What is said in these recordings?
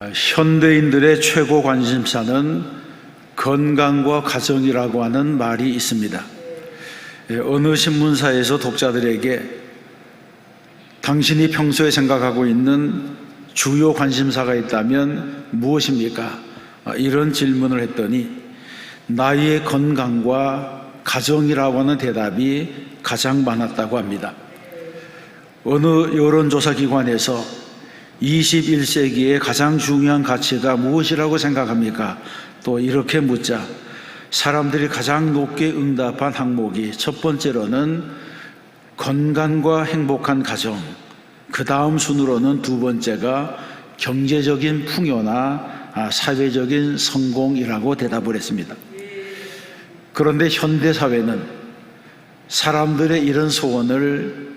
현대인들의 최고 관심사는 건강과 가정이라고 하는 말이 있습니다. 어느 신문사에서 독자들에게 당신이 평소에 생각하고 있는 주요 관심사가 있다면 무엇입니까? 이런 질문을 했더니 나의 건강과 가정이라고 하는 대답이 가장 많았다고 합니다. 어느 여론조사기관에서 21세기의 가장 중요한 가치가 무엇이라고 생각합니까? 또 이렇게 묻자 사람들이 가장 높게 응답한 항목이 첫 번째로는 건강과 행복한 가정, 그 다음 순으로는 두 번째가 경제적인 풍요나 사회적인 성공이라고 대답을 했습니다. 그런데 현대사회는 사람들의 이런 소원을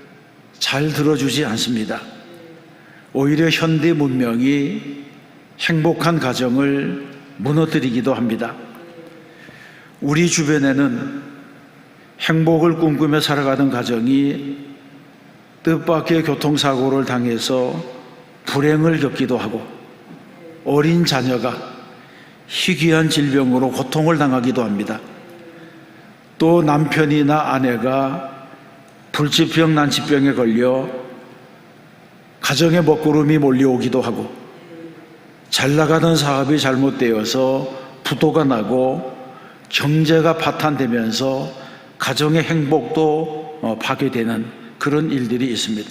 잘 들어주지 않습니다. 오히려 현대 문명이 행복한 가정을 무너뜨리기도 합니다. 우리 주변에는 행복을 꿈꾸며 살아가던 가정이 뜻밖의 교통사고를 당해서 불행을 겪기도 하고 어린 자녀가 희귀한 질병으로 고통을 당하기도 합니다. 또 남편이나 아내가 불치병, 난치병에 걸려 가정의 먹구름이 몰려오기도 하고 잘 나가던 사업이 잘못되어서 부도가 나고 경제가 파탄되면서 가정의 행복도 파괴되는 그런 일들이 있습니다.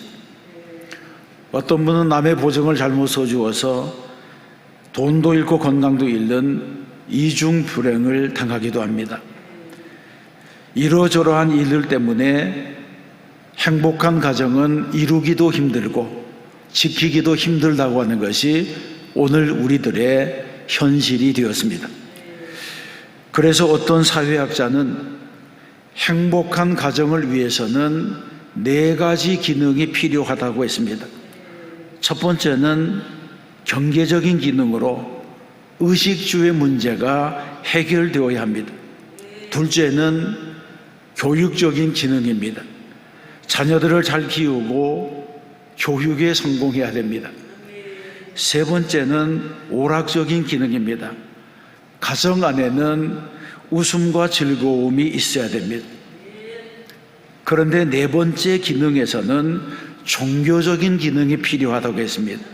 어떤 분은 남의 보증을 잘못 써주어서 돈도 잃고 건강도 잃는 이중 불행을 당하기도 합니다. 이러저러한 일들 때문에 행복한 가정은 이루기도 힘들고 지키기도 힘들다고 하는 것이 오늘 우리들의 현실이 되었습니다. 그래서 어떤 사회학자는 행복한 가정을 위해서는 4가지 기능이 필요하다고 했습니다. 첫 번째는 경제적인 기능으로 의식주의 문제가 해결되어야 합니다. 둘째는 교육적인 기능입니다. 자녀들을 잘 키우고 교육에 성공해야 됩니다. 세 번째는 오락적인 기능입니다. 가정 안에는 웃음과 즐거움이 있어야 됩니다. 그런데 4번째 기능에서는 종교적인 기능이 필요하다고 했습니다.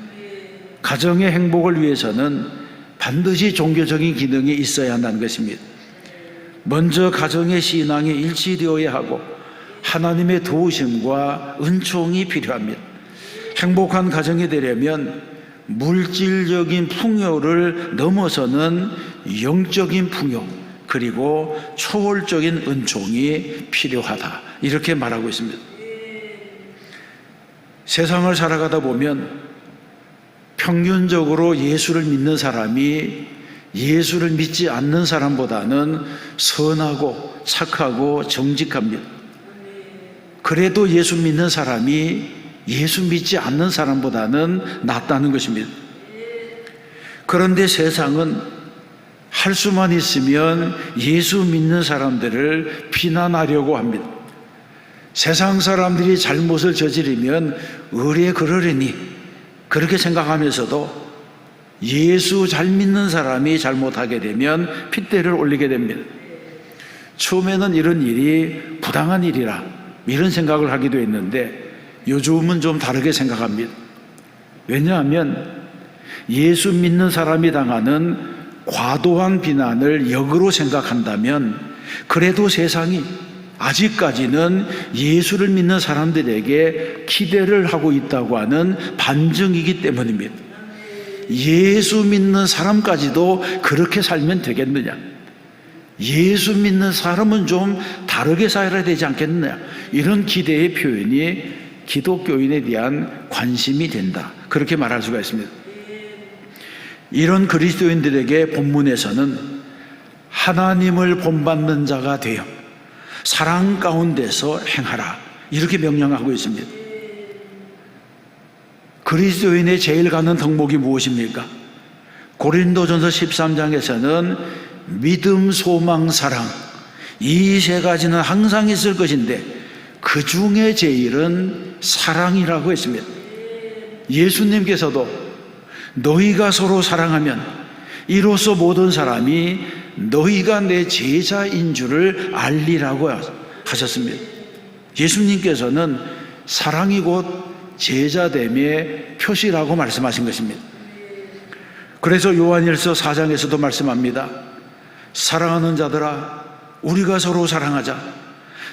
가정의 행복을 위해서는 반드시 종교적인 기능이 있어야 한다는 것입니다. 먼저 가정의 신앙이 일치되어야 하고 하나님의 도우심과 은총이 필요합니다. 행복한 가정이 되려면 물질적인 풍요를 넘어서는 영적인 풍요 그리고 초월적인 은총이 필요하다, 이렇게 말하고 있습니다. 세상을 살아가다 보면 평균적으로 예수를 믿는 사람이 예수를 믿지 않는 사람보다는 선하고 착하고 정직합니다. 그래도 예수 믿는 사람이 예수 믿지 않는 사람보다는 낫다는 것입니다. 그런데 세상은 할 수만 있으면 예수 믿는 사람들을 비난하려고 합니다. 세상 사람들이 잘못을 저지르면 의뢰 그러려니 그렇게 생각하면서도 예수 잘 믿는 사람이 잘못하게 되면 핏대를 올리게 됩니다. 처음에는 이런 일이 부당한 일이라 이런 생각을 하기도 했는데 요즘은 좀 다르게 생각합니다. 왜냐하면 예수 믿는 사람이 당하는 과도한 비난을 역으로 생각한다면 그래도 세상이 아직까지는 예수를 믿는 사람들에게 기대를 하고 있다고 하는 반증이기 때문입니다. 예수 믿는 사람까지도 그렇게 살면 되겠느냐? 예수 믿는 사람은 좀 다르게 살아야 되지 않겠느냐? 이런 기대의 표현이 기독교인에 대한 관심이 된다, 그렇게 말할 수가 있습니다. 이런 그리스도인들에게 본문에서는 하나님을 본받는 자가 되어 사랑 가운데서 행하라, 이렇게 명령하고 있습니다. 그리스도인의 제일 가는 덕목이 무엇입니까? 고린도전서 13장에서는 믿음, 소망, 사랑, 이 3가지는 항상 있을 것인데 그 중에 제일은 사랑이라고 했습니다. 예수님께서도 너희가 서로 사랑하면 이로써 모든 사람이 너희가 내 제자인 줄을 알리라고 하셨습니다. 예수님께서는 사랑이 곧 제자됨의 표시라고 말씀하신 것입니다. 그래서 요한일서 4장에서도 말씀합니다. 사랑하는 자들아, 우리가 서로 사랑하자.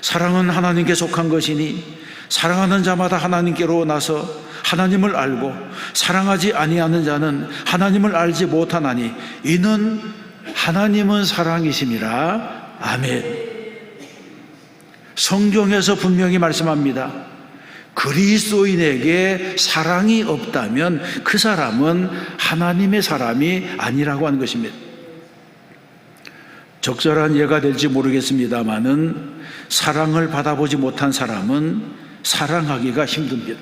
사랑은 하나님께 속한 것이니 사랑하는 자마다 하나님께로 나서 하나님을 알고 사랑하지 아니하는 자는 하나님을 알지 못하나니 이는 하나님은 사랑이심이라. 아멘. 성경에서 분명히 말씀합니다. 그리스도인에게 사랑이 없다면 그 사람은 하나님의 사람이 아니라고 하는 것입니다. 적절한 예가 될지 모르겠습니다만은 사랑을 받아보지 못한 사람은 사랑하기가 힘듭니다.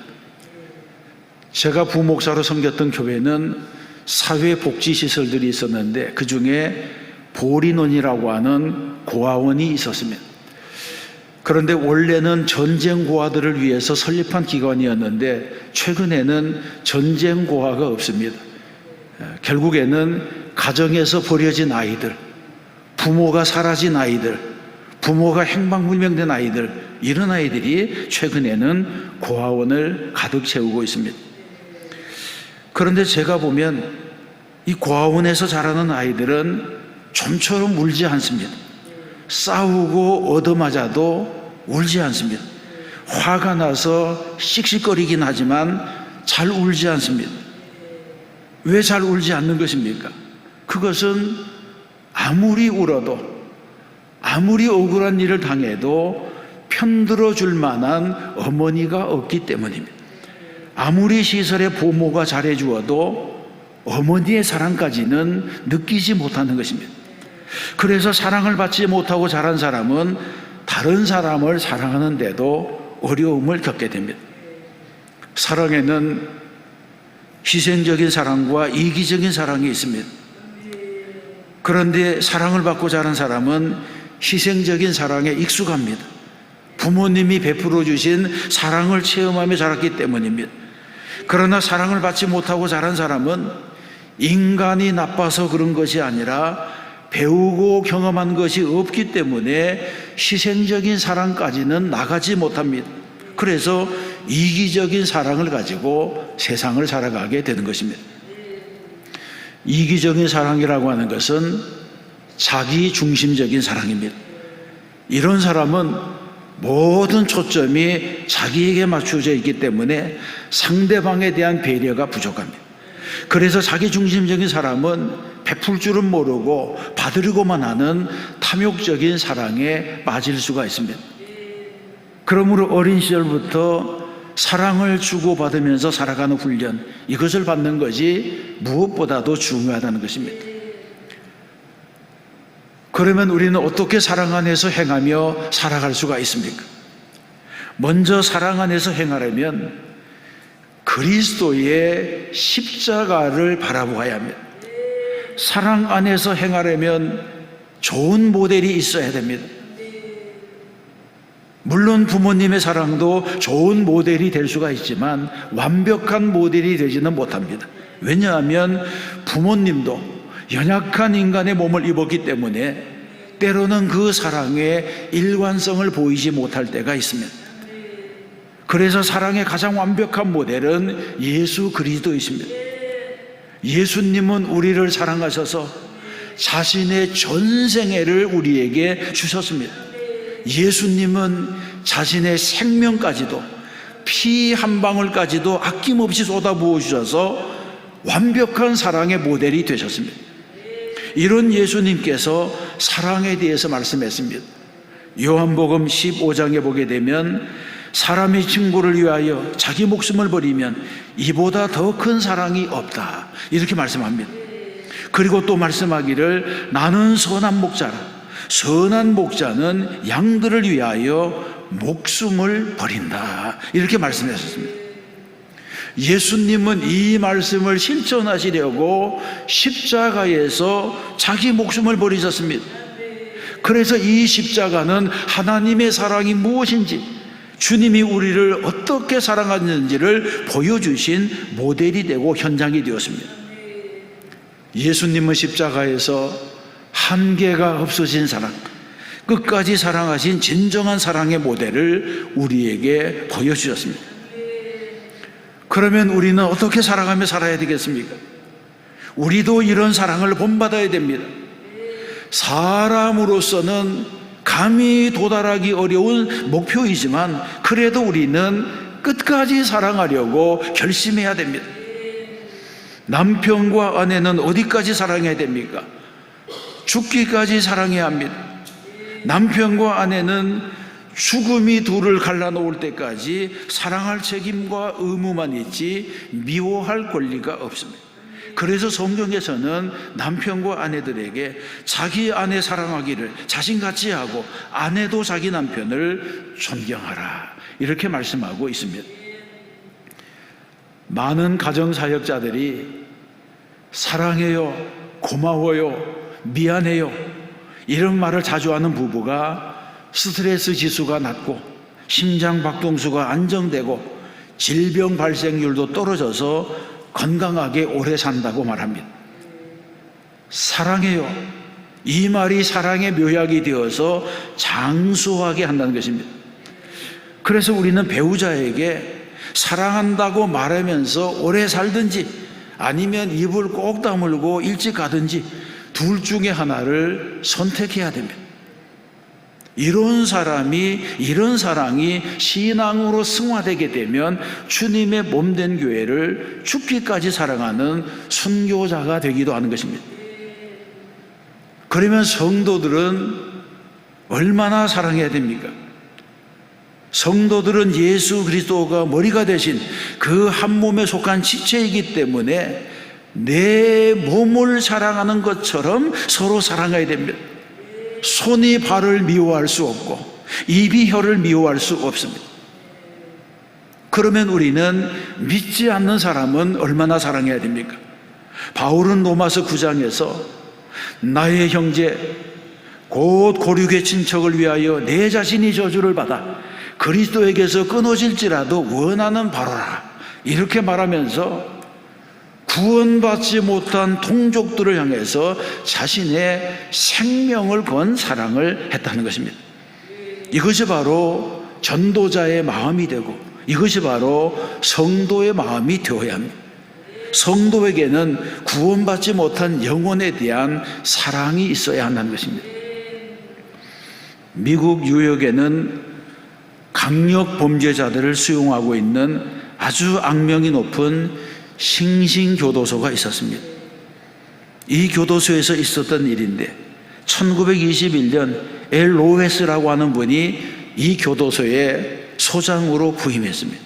제가 부목사로 섬겼던 교회는 사회복지시설들이 있었는데 그 중에 보리논이라고 하는 고아원이 있었습니다. 그런데 원래는 전쟁고아들을 위해서 설립한 기관이었는데 최근에는 전쟁고아가 없습니다. 결국에는 가정에서 버려진 아이들, 부모가 사라진 아이들, 부모가 행방불명된 아이들, 이런 아이들이 최근에는 고아원을 가득 채우고 있습니다. 그런데 제가 보면 이 고아원에서 자라는 아이들은 좀처럼 울지 않습니다. 싸우고 얻어맞아도 울지 않습니다. 화가 나서 씩씩거리긴 하지만 잘 울지 않습니다. 왜 잘 울지 않는 것입니까? 그것은 아무리 울어도, 아무리 억울한 일을 당해도 편들어 줄 만한 어머니가 없기 때문입니다. 아무리 시설에 보모가 잘해 주어도 어머니의 사랑까지는 느끼지 못하는 것입니다. 그래서 사랑을 받지 못하고 자란 사람은 다른 사람을 사랑하는데도 어려움을 겪게 됩니다. 사랑에는 희생적인 사랑과 이기적인 사랑이 있습니다. 그런데 사랑을 받고 자란 사람은 희생적인 사랑에 익숙합니다. 부모님이 베풀어 주신 사랑을 체험하며 자랐기 때문입니다. 그러나 사랑을 받지 못하고 자란 사람은 인간이 나빠서 그런 것이 아니라 배우고 경험한 것이 없기 때문에 희생적인 사랑까지는 나가지 못합니다. 그래서 이기적인 사랑을 가지고 세상을 살아가게 되는 것입니다. 이기적인 사랑이라고 하는 것은 자기 중심적인 사랑입니다. 이런 사람은 모든 초점이 자기에게 맞춰져 있기 때문에 상대방에 대한 배려가 부족합니다. 그래서 자기 중심적인 사람은 베풀 줄은 모르고 받으려고만 하는 탐욕적인 사랑에 빠질 수가 있습니다. 그러므로 어린 시절부터 사랑을 주고받으면서 살아가는 훈련, 이것을 받는 것이 무엇보다도 중요하다는 것입니다. 그러면 우리는 어떻게 사랑 안에서 행하며 살아갈 수가 있습니까? 먼저 사랑 안에서 행하려면 그리스도의 십자가를 바라보아야 합니다. 사랑 안에서 행하려면 좋은 모델이 있어야 됩니다. 물론 부모님의 사랑도 좋은 모델이 될 수가 있지만 완벽한 모델이 되지는 못합니다. 왜냐하면 부모님도 연약한 인간의 몸을 입었기 때문에 때로는 그 사랑의 일관성을 보이지 못할 때가 있습니다. 그래서 사랑의 가장 완벽한 모델은 예수 그리스도이십니다. 예수님은 우리를 사랑하셔서 자신의 전생애를 우리에게 주셨습니다. 예수님은 자신의 생명까지도, 피 한 방울까지도 아낌없이 쏟아부어 주셔서 완벽한 사랑의 모델이 되셨습니다. 이런 예수님께서 사랑에 대해서 말씀했습니다. 요한복음 15장에 보게 되면 사람이 친구를 위하여 자기 목숨을 버리면 이보다 더 큰 사랑이 없다, 이렇게 말씀합니다. 그리고 또 말씀하기를 나는 선한 목자라, 선한 목자는 양들을 위하여 목숨을 버린다, 이렇게 말씀하셨습니다. 예수님은 이 말씀을 실천하시려고 십자가에서 자기 목숨을 버리셨습니다. 그래서 이 십자가는 하나님의 사랑이 무엇인지, 주님이 우리를 어떻게 사랑하는지를 보여주신 모델이 되고 현장이 되었습니다. 예수님은 십자가에서 한계가 없어진 사랑, 끝까지 사랑하신 진정한 사랑의 모델을 우리에게 보여주셨습니다. 그러면 우리는 어떻게 살아가며 살아야 되겠습니까? 우리도 이런 사랑을 본받아야 됩니다. 사람으로서는 감히 도달하기 어려운 목표이지만 그래도 우리는 끝까지 사랑하려고 결심해야 됩니다. 남편과 아내는 어디까지 사랑해야 됩니까? 죽기까지 사랑해야 합니다. 남편과 아내는 죽음이 둘을 갈라놓을 때까지 사랑할 책임과 의무만 있지 미워할 권리가 없습니다. 그래서 성경에서는 남편과 아내들에게 자기 아내 사랑하기를 자신같이 하고 아내도 자기 남편을 존경하라, 이렇게 말씀하고 있습니다. 많은 가정사역자들이 사랑해요, 고마워요, 미안해요, 이런 말을 자주 하는 부부가 스트레스 지수가 낮고 심장 박동수가 안정되고 질병 발생률도 떨어져서 건강하게 오래 산다고 말합니다. 사랑해요, 이 말이 사랑의 묘약이 되어서 장수하게 한다는 것입니다. 그래서 우리는 배우자에게 사랑한다고 말하면서 오래 살든지 아니면 입을 꼭 다물고 일찍 가든지 둘 중에 하나를 선택해야 됩니다. 이런 사랑이 신앙으로 승화되게 되면 주님의 몸된 교회를 죽기까지 사랑하는 순교자가 되기도 하는 것입니다. 그러면 성도들은 얼마나 사랑해야 됩니까? 성도들은 예수 그리스도가 머리가 되신 그 한 몸에 속한 지체이기 때문에 내 몸을 사랑하는 것처럼 서로 사랑해야 됩니다. 손이 발을 미워할 수 없고 입이 혀를 미워할 수 없습니다. 그러면 우리는 믿지 않는 사람은 얼마나 사랑해야 됩니까? 바울은 로마서 9장에서 나의 형제 곧 고륙의 친척을 위하여 내 자신이 저주를 받아 그리스도에게서 끊어질지라도 원하는 바로라, 이렇게 말하면서 구원받지 못한 동족들을 향해서 자신의 생명을 건 사랑을 했다는 것입니다. 이것이 바로 전도자의 마음이 되고 이것이 바로 성도의 마음이 되어야 합니다. 성도에게는 구원받지 못한 영혼에 대한 사랑이 있어야 한다는 것입니다. 미국 뉴욕에는 강력 범죄자들을 수용하고 있는 아주 악명이 높은 싱싱교도소가 있었습니다. 이 교도소에서 있었던 일인데 1921년 엘 로웨스라고 하는 분이 이 교도소의 소장으로 부임했습니다.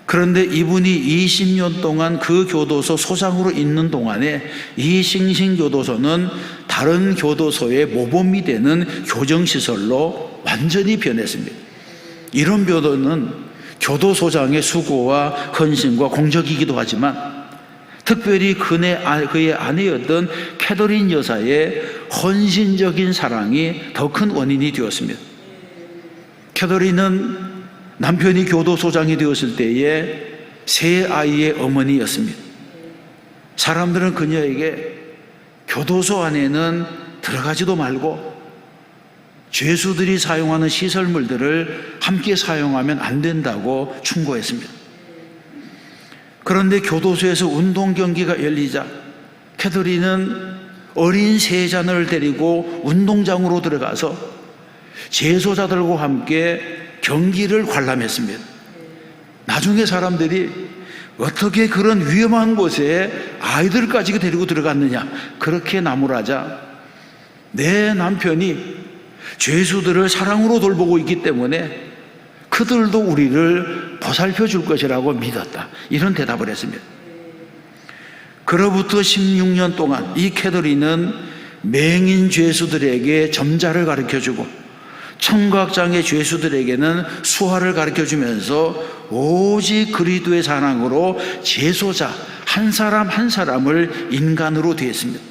그런데 이분이 20년 동안 그 교도소 소장으로 있는 동안에 이 싱싱교도소는 다른 교도소의 모범이 되는 교정시설로 완전히 변했습니다. 이런 변화는 교도소장의 수고와 헌신과 공적이기도 하지만 특별히 그의 아내였던 캐더린 여사의 헌신적인 사랑이 더 큰 원인이 되었습니다. 캐더린은 남편이 교도소장이 되었을 때에 세 아이의 어머니였습니다. 사람들은 그녀에게 교도소 안에는 들어가지도 말고 죄수들이 사용하는 시설물들을 함께 사용하면 안 된다고 충고했습니다. 그런데 교도소에서 운동 경기가 열리자 캐더린은 어린 세 자녀를 데리고 운동장으로 들어가서 재소자들과 함께 경기를 관람했습니다. 나중에 사람들이 어떻게 그런 위험한 곳에 아이들까지 데리고 들어갔느냐, 그렇게 나무라자 내 남편이 죄수들을 사랑으로 돌보고 있기 때문에 그들도 우리를 보살펴 줄 것이라고 믿었다, 이런 대답을 했습니다. 그로부터 16년 동안 이 캐더린은 맹인 죄수들에게 점자를 가르쳐주고 청각장애 죄수들에게는 수화를 가르쳐주면서 오직 그리스도의 사랑으로 재소자 한 사람 한 사람을 인간으로 대했습니다.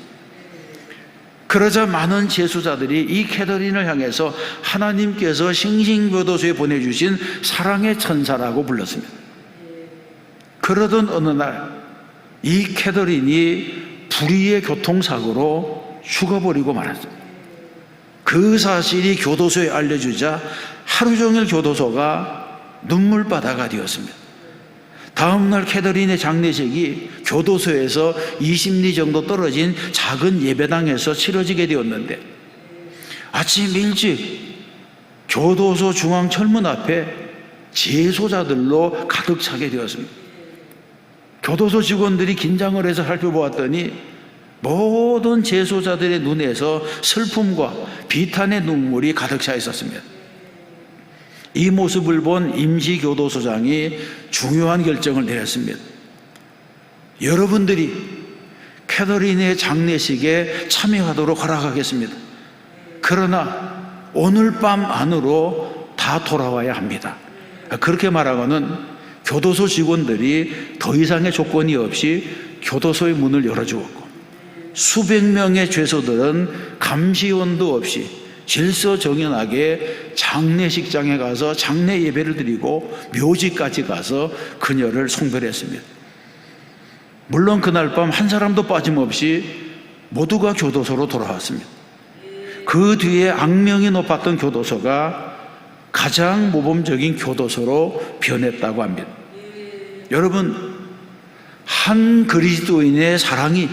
그러자 많은 재소자들이 이 캐더린을 향해서 하나님께서 싱싱교도소에 보내주신 사랑의 천사라고 불렀습니다. 그러던 어느 날 이 캐더린이 불의의 교통사고로 죽어버리고 말았습니다. 그 사실이 교도소에 알려주자 하루 종일 교도소가 눈물바다가 되었습니다. 다음날 캐더린의 장례식이 교도소에서 20리 정도 떨어진 작은 예배당에서 치러지게 되었는데, 아침 일찍 교도소 중앙 철문 앞에 재소자들로 가득 차게 되었습니다. 교도소 직원들이 긴장을 해서 살펴보았더니 모든 재소자들의 눈에서 슬픔과 비탄의 눈물이 가득 차 있었습니다. 이 모습을 본 임시교도소장이 중요한 결정을 내렸습니다. 여러분들이 캐더린의 장례식에 참여하도록 허락하겠습니다. 그러나 오늘 밤 안으로 다 돌아와야 합니다. 그렇게 말하고는 교도소 직원들이 더 이상의 조건이 없이 교도소의 문을 열어주었고, 수백 명의 죄수들은 감시원도 없이 질서정연하게 장례식장에 가서 장례 예배를 드리고 묘지까지 가서 그녀를 송별했습니다. 물론 그날 밤 한 사람도 빠짐없이 모두가 교도소로 돌아왔습니다. 그 뒤에 악명이 높았던 교도소가 가장 모범적인 교도소로 변했다고 합니다. 여러분, 한 그리스도인의 사랑이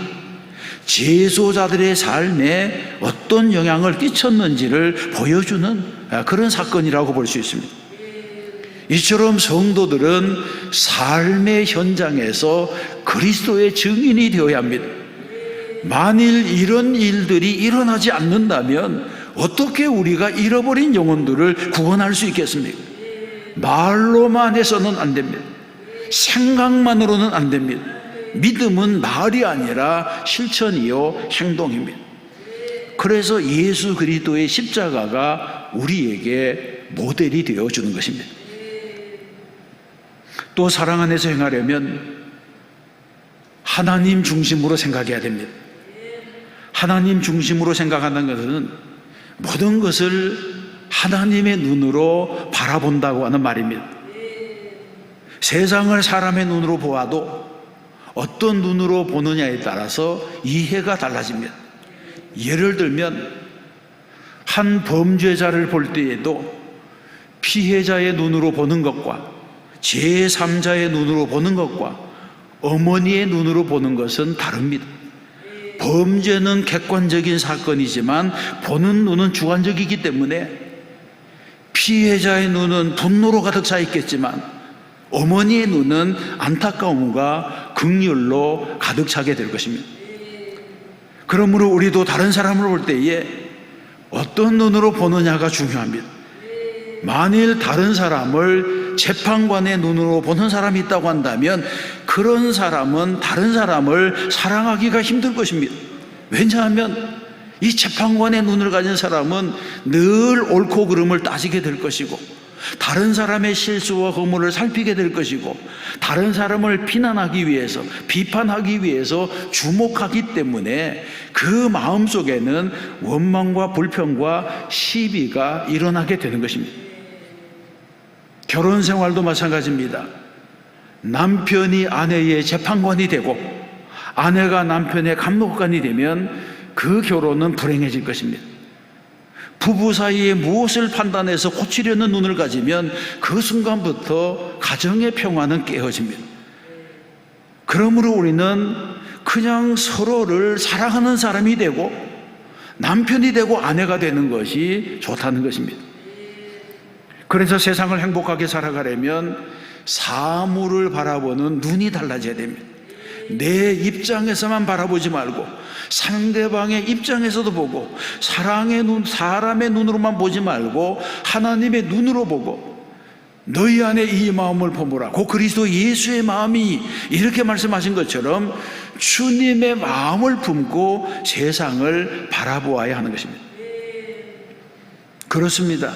재소자들의 삶에 어떤 영향을 끼쳤는지를 보여주는 그런 사건이라고 볼 수 있습니다. 이처럼 성도들은 삶의 현장에서 그리스도의 증인이 되어야 합니다. 만일 이런 일들이 일어나지 않는다면 어떻게 우리가 잃어버린 영혼들을 구원할 수 있겠습니까? 말로만 해서는 안 됩니다. 생각만으로는 안 됩니다. 믿음은 말이 아니라 실천이요 행동입니다. 그래서 예수 그리스도의 십자가가 우리에게 모델이 되어주는 것입니다. 또 사랑 안에서 행하려면 하나님 중심으로 생각해야 됩니다. 하나님 중심으로 생각하는 것은 모든 것을 하나님의 눈으로 바라본다고 하는 말입니다. 세상을 사람의 눈으로 보아도 어떤 눈으로 보느냐에 따라서 이해가 달라집니다. 예를 들면 한 범죄자를 볼 때에도 피해자의 눈으로 보는 것과 제3자의 눈으로 보는 것과 어머니의 눈으로 보는 것은 다릅니다. 범죄는 객관적인 사건이지만 보는 눈은 주관적이기 때문에 피해자의 눈은 분노로 가득 차 있겠지만 어머니의 눈은 안타까움과 긍휼로 가득 차게 될 것입니다. 그러므로 우리도 다른 사람을 볼 때에 어떤 눈으로 보느냐가 중요합니다. 만일 다른 사람을 재판관의 눈으로 보는 사람이 있다고 한다면 그런 사람은 다른 사람을 사랑하기가 힘들 것입니다. 왜냐하면 이 재판관의 눈을 가진 사람은 늘 옳고 그름을 따지게 될 것이고, 다른 사람의 실수와 허물을 살피게 될 것이고, 다른 사람을 비난하기 위해서, 비판하기 위해서 주목하기 때문에 그 마음속에는 원망과 불평과 시비가 일어나게 되는 것입니다. 결혼 생활도 마찬가지입니다. 남편이 아내의 재판관이 되고 아내가 남편의 감독관이 되면 그 결혼은 불행해질 것입니다. 부부 사이에 무엇을 판단해서 고치려는 눈을 가지면 그 순간부터 가정의 평화는 깨어집니다. 그러므로 우리는 그냥 서로를 사랑하는 사람이 되고 남편이 되고 아내가 되는 것이 좋다는 것입니다. 그래서 세상을 행복하게 살아가려면 사물을 바라보는 눈이 달라져야 됩니다. 내 입장에서만 바라보지 말고 상대방의 입장에서도 보고, 사랑의 눈, 사람의 눈으로만 보지 말고 하나님의 눈으로 보고, 너희 안에 이 마음을 품으라. 고 그리스도 예수의 마음이, 이렇게 말씀하신 것처럼 주님의 마음을 품고 세상을 바라보아야 하는 것입니다. 그렇습니다.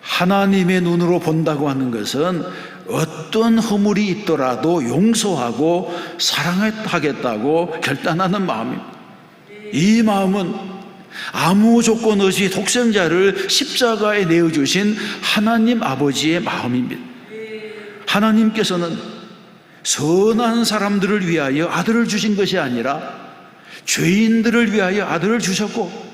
하나님의 눈으로 본다고 하는 것은 어떤 허물이 있더라도 용서하고 사랑하겠다고 결단하는 마음입니다. 이 마음은 아무 조건 없이 독생자를 십자가에 내어주신 하나님 아버지의 마음입니다. 하나님께서는 선한 사람들을 위하여 아들을 주신 것이 아니라 죄인들을 위하여 아들을 주셨고,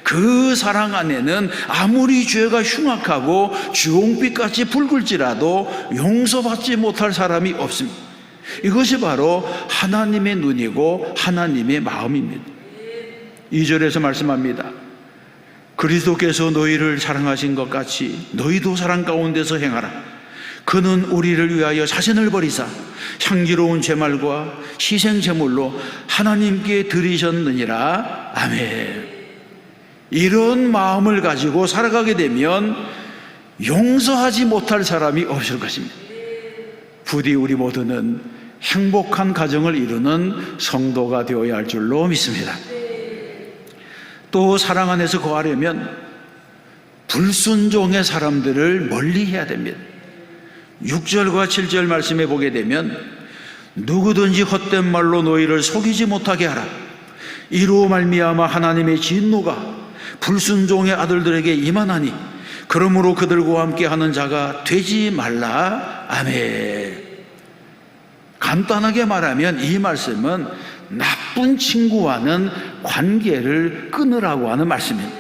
그 사랑 안에는 아무리 죄가 흉악하고 주홍빛같이 붉을지라도 용서받지 못할 사람이 없습니다. 이것이 바로 하나님의 눈이고 하나님의 마음입니다. 2절에서 말씀합니다. 그리스도께서 너희를 사랑하신 것 같이 너희도 사랑 가운데서 행하라. 그는 우리를 위하여 자신을 버리사 향기로운 제물과 희생 제물로 하나님께 드리셨느니라. 아멘. 이런 마음을 가지고 살아가게 되면 용서하지 못할 사람이 없을 것입니다. 부디 우리 모두는 행복한 가정을 이루는 성도가 되어야 할 줄로 믿습니다. 또 사랑 안에서 거하려면 불순종의 사람들을 멀리해야 됩니다. 6절과 7절 말씀에 보게 되면 누구든지 헛된 말로 너희를 속이지 못하게 하라. 이로 말미암아 하나님의 진노가 불순종의 아들들에게 임하나니 그러므로 그들과 함께 하는 자가 되지 말라. 아멘. 간단하게 말하면 이 말씀은 나쁜 친구와는 관계를 끊으라고 하는 말씀입니다.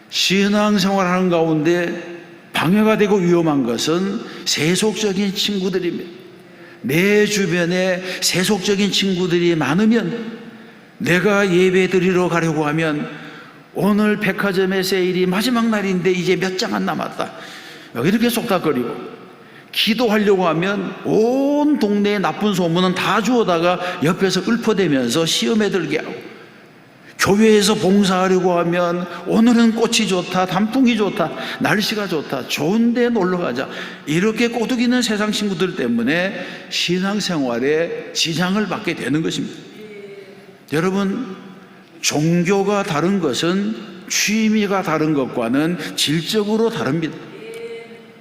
신앙생활하는 가운데 방해가 되고 위험한 것은 세속적인 친구들입니다. 내 주변에 세속적인 친구들이 많으면 내가 예배 드리러 가려고 하면 오늘 백화점의 세일이 마지막 날인데 이제 몇 장 안 남았다, 이렇게 속닥거리고, 기도하려고 하면 온 동네의 나쁜 소문은 다 주워다가 옆에서 읊어대면서 시험에 들게 하고, 교회에서 봉사하려고 하면 오늘은 꽃이 좋다, 단풍이 좋다, 날씨가 좋다, 좋은 데 놀러 가자, 이렇게 꼬드기는 세상 친구들 때문에 신앙생활에 지장을 받게 되는 것입니다. 여러분, 종교가 다른 것은 취미가 다른 것과는 질적으로 다릅니다.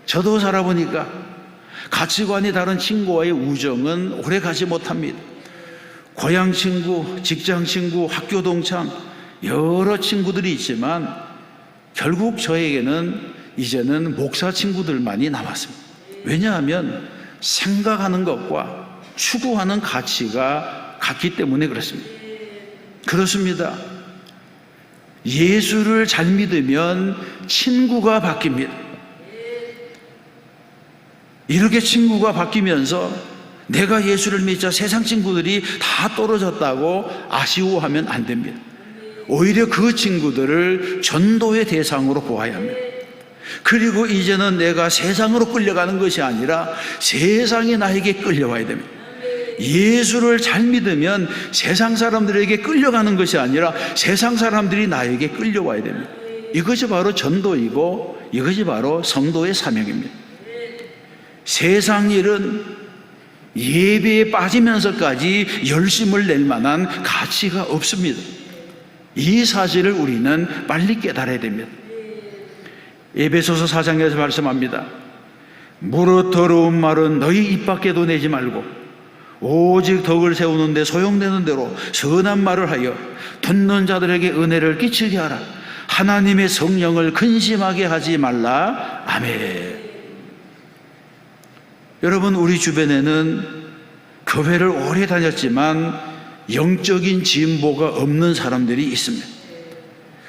저도 살아보니까 가치관이 다른 친구와의 우정은 오래 가지 못합니다. 고향 친구, 직장 친구, 학교 동창, 여러 친구들이 있지만 결국 저에게는 이제는 목사 친구들만이 남았습니다. 왜냐하면 생각하는 것과 추구하는 가치가 같기 때문에 그렇습니다. 그렇습니다. 예수를 잘 믿으면 친구가 바뀝니다. 이렇게 친구가 바뀌면서 내가 예수를 믿자 세상 친구들이 다 떨어졌다고 아쉬워하면 안 됩니다. 오히려 그 친구들을 전도의 대상으로 보아야 합니다. 그리고 이제는 내가 세상으로 끌려가는 것이 아니라 세상이 나에게 끌려와야 됩니다. 예수를 잘 믿으면 세상 사람들에게 끌려가는 것이 아니라 세상 사람들이 나에게 끌려와야 됩니다. 이것이 바로 전도이고 이것이 바로 성도의 사명입니다. 세상 일은 예배에 빠지면서까지 열심을 낼 만한 가치가 없습니다. 이 사실을 우리는 빨리 깨달아야 됩니다. 에베소서 4장에서 말씀합니다. 무릇 더러운 말은 너희 입 밖에도 내지 말고 오직 덕을 세우는 데 소용되는 대로 선한 말을 하여 듣는 자들에게 은혜를 끼치게 하라. 하나님의 성령을 근심하게 하지 말라. 아멘. 여러분, 우리 주변에는 교회를 오래 다녔지만 영적인 진보가 없는 사람들이 있습니다.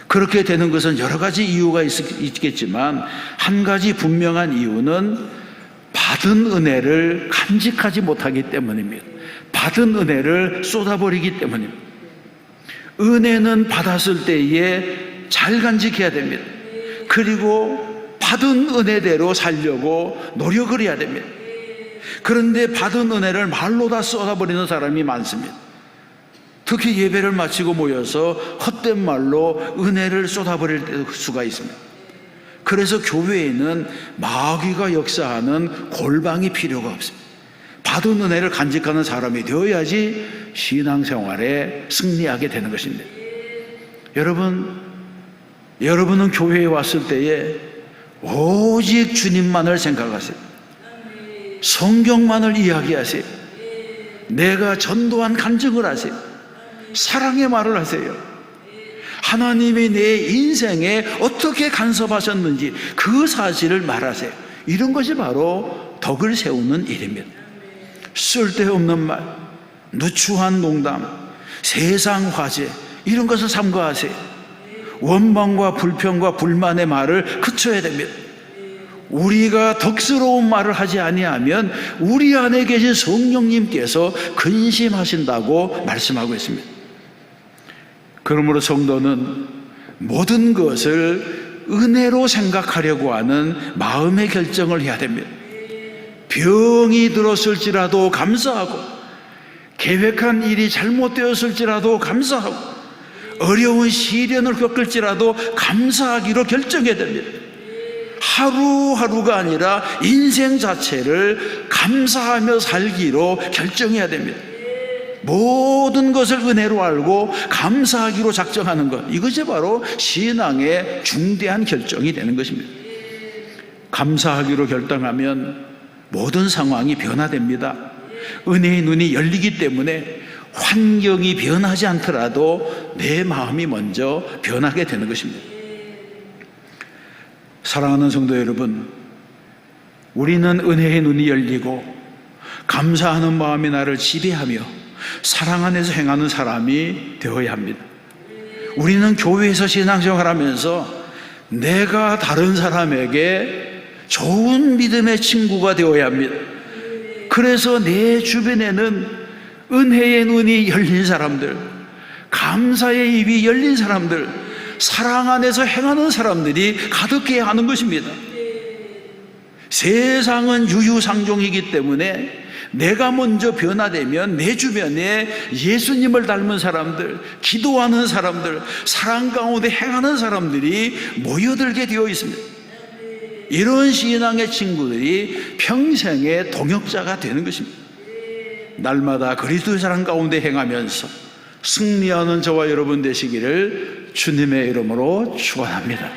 그렇게 되는 것은 여러 가지 이유가 있겠지만 한 가지 분명한 이유는 받은 은혜를 간직하지 못하기 때문입니다. 받은 은혜를 쏟아버리기 때문입니다. 은혜는 받았을 때에 잘 간직해야 됩니다. 그리고 받은 은혜대로 살려고 노력을 해야 됩니다. 그런데 받은 은혜를 말로 다 쏟아버리는 사람이 많습니다. 특히 예배를 마치고 모여서 헛된 말로 은혜를 쏟아버릴 수가 있습니다. 그래서 교회에는 마귀가 역사하는 골방이 필요가 없습니다. 받은 은혜를 간직하는 사람이 되어야지 신앙생활에 승리하게 되는 것입니다. 여러분은 교회에 왔을 때에 오직 주님만을 생각하세요. 성경만을 이야기하세요. 내가 전도한 간증을 하세요. 사랑의 말을 하세요. 하나님이 내 인생에 어떻게 간섭하셨는지 그 사실을 말하세요. 이런 것이 바로 덕을 세우는 일입니다. 쓸데없는 말, 누추한 농담, 세상 화제 이런 것을 삼가하세요. 원망과 불평과 불만의 말을 그쳐야 됩니다. 우리가 덕스러운 말을 하지 아니하면 우리 안에 계신 성령님께서 근심하신다고 말씀하고 있습니다. 그러므로 성도는 모든 것을 은혜로 생각하려고 하는 마음의 결정을 해야 됩니다. 병이 들었을지라도 감사하고, 계획한 일이 잘못되었을지라도 감사하고, 어려운 시련을 겪을지라도 감사하기로 결정해야 됩니다. 하루하루가 아니라 인생 자체를 감사하며 살기로 결정해야 됩니다. 모든 것을 은혜로 알고 감사하기로 작정하는 것, 이것이 바로 신앙의 중대한 결정이 되는 것입니다. 감사하기로 결정하면 모든 상황이 변화됩니다. 은혜의 눈이 열리기 때문에 환경이 변하지 않더라도 내 마음이 먼저 변하게 되는 것입니다. 사랑하는 성도 여러분, 우리는 은혜의 눈이 열리고 감사하는 마음이 나를 지배하며 사랑 안에서 행하는 사람이 되어야 합니다. 우리는 교회에서 신앙생활하면서 내가 다른 사람에게 좋은 믿음의 친구가 되어야 합니다. 그래서 내 주변에는 은혜의 눈이 열린 사람들, 감사의 입이 열린 사람들, 사랑 안에서 행하는 사람들이 가득해야 하는 것입니다. 세상은 유유상종이기 때문에 내가 먼저 변화되면 내 주변에 예수님을 닮은 사람들, 기도하는 사람들, 사랑 가운데 행하는 사람들이 모여들게 되어 있습니다. 이런 신앙의 친구들이 평생의 동역자가 되는 것입니다. 날마다 그리스도의 사랑 가운데 행하면서 승리하는 저와 여러분 되시기를 주님의 이름으로 축원합니다.